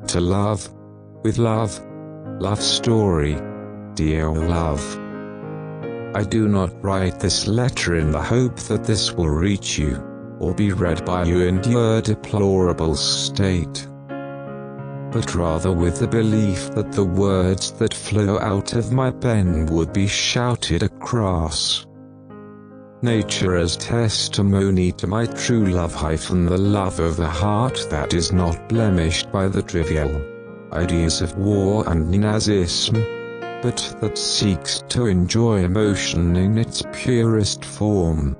To love. With love. Love story. Dear love. I do not write this letter in the hope that this will reach you, or be read by you in your deplorable state, but rather with the belief that the words that flow out of my pen would be shouted across nature as testimony to my true love, the love of a heart that is not blemished by the trivial ideas of war and Nazism, but that seeks to enjoy emotion in its purest form.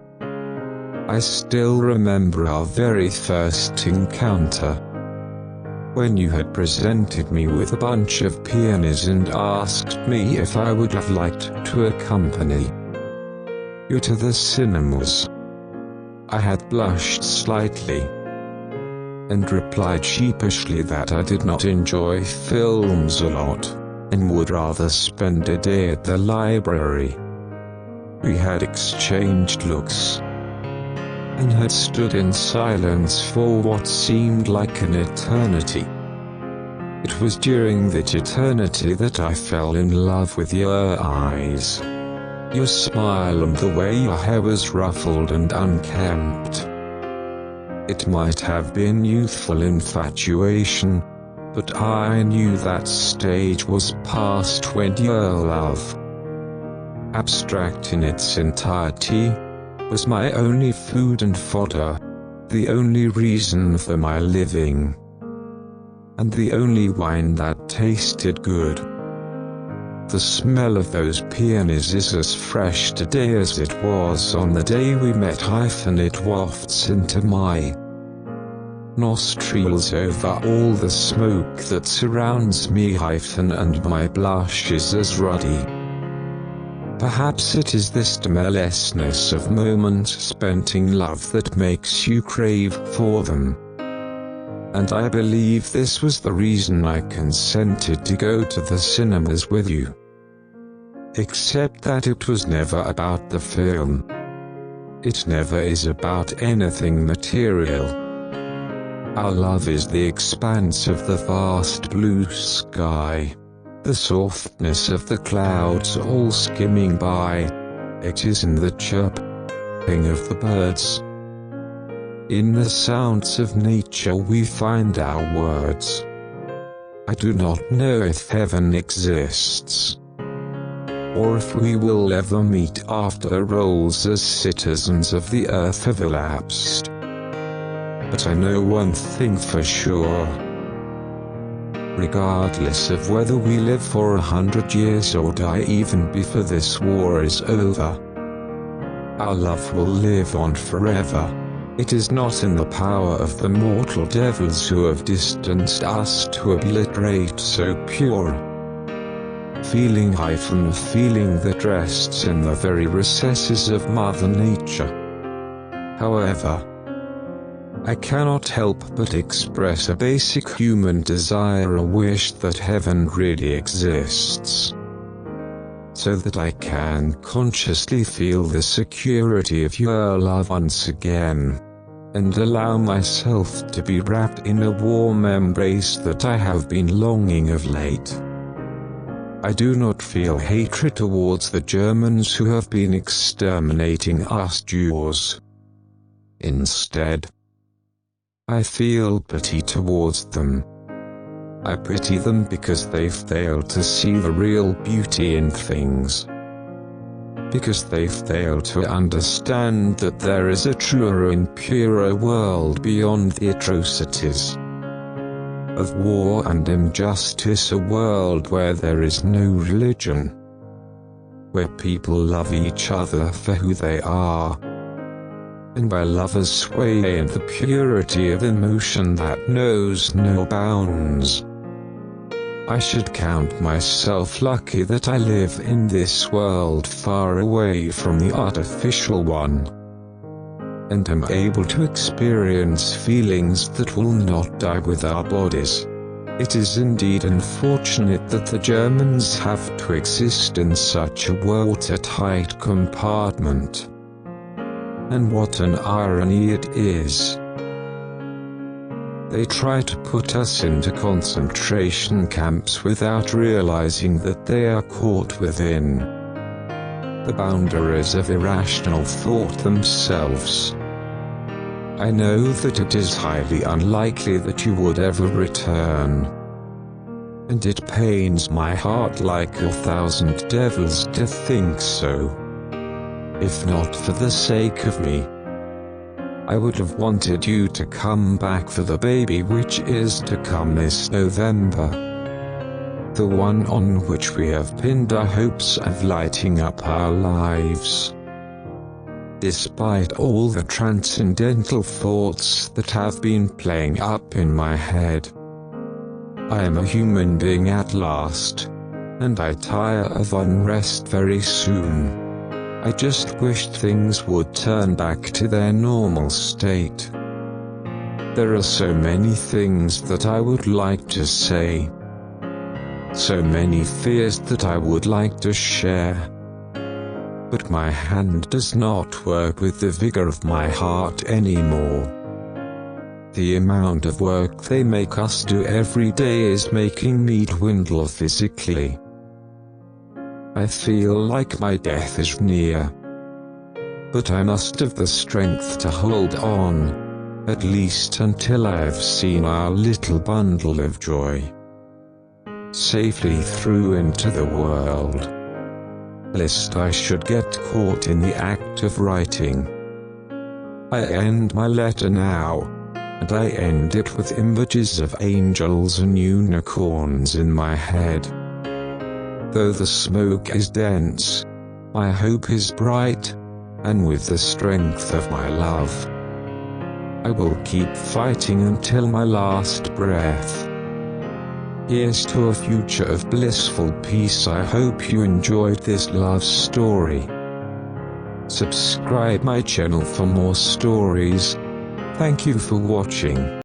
I still remember our very first encounter, when you had presented me with a bunch of peonies and asked me if I would have liked to accompany you to the cinemas. I had blushed slightly, and replied sheepishly that I did not enjoy films a lot, and would rather spend a day at the library. We had exchanged looks, and had stood in silence for what seemed like an eternity. It was during that eternity that I fell in love with your eyes, your smile, and the way your hair was ruffled and unkempt. It might have been youthful infatuation, but I knew that stage was past when your love, abstract in its entirety, was my only food and fodder, the only reason for my living, and the only wine that tasted good. The smell of those peonies is as fresh today as it was on the day we met. It wafts into my nostrils over all the smoke that surrounds me. And my blush is as ruddy. Perhaps it is this tumultuousness of moments spent in love that makes you crave for them. And I believe this was the reason I consented to go to the cinemas with you. Except that it was never about the film. It never is about anything material. Our love is the expanse of the vast blue sky, the softness of the clouds all skimming by. It is in the chirping of the birds, in the sounds of nature, we find our words. I do not know if heaven exists, or if we will ever meet after our roles as citizens of the earth have elapsed. But I know one thing for sure. Regardless of whether we live for 100 years or die even before this war is over, our love will live on forever. It is not in the power of the mortal devils who have distanced us to obliterate so pure feeling, feeling that rests in the very recesses of Mother Nature. However, I cannot help but express a basic human desire, a wish that heaven really exists, so that I can consciously feel the security of your love once again, and allow myself to be wrapped in a warm embrace that I have been longing of late. I do not feel hatred towards the Germans who have been exterminating us Jews. Instead, I feel pity towards them. I pity them because they fail to see the real beauty in things, because they fail to understand that there is a truer and purer world beyond the atrocities of war and injustice, a world where there is no religion, where people love each other for who they are, and where lovers sway in the purity of emotion that knows no bounds. I should count myself lucky that I live in this world far away from the artificial one, and am able to experience feelings that will not die with our bodies. It is indeed unfortunate that the Germans have to exist in such a watertight compartment. And what an irony it is. They try to put us into concentration camps without realizing that they are caught within the boundaries of irrational thought themselves. I know that it is highly unlikely that you would ever return, and it pains my heart like 1,000 devils to think so. If not for the sake of me, I would have wanted you to come back for the baby which is to come this November. The one on which we have pinned our hopes of lighting up our lives. Despite all the transcendental thoughts that have been playing up in my head, I am a human being at last, and I tire of unrest very soon. I just wished things would turn back to their normal state. There are so many things that I would like to say. So many fears that I would like to share. But my hand does not work with the vigor of my heart anymore. The amount of work they make us do every day is making me dwindle physically. I feel like my death is near. But I must have the strength to hold on, at least until I have seen our little bundle of joy safely through into the world. Lest I should get caught in the act of writing. I end my letter now, and I end it with images of angels and unicorns in my head. Though the smoke is dense, my hope is bright, and with the strength of my love, I will keep fighting until my last breath. Here's to a future of blissful peace. I hope you enjoyed this love story. Subscribe my channel for more stories. Thank you for watching.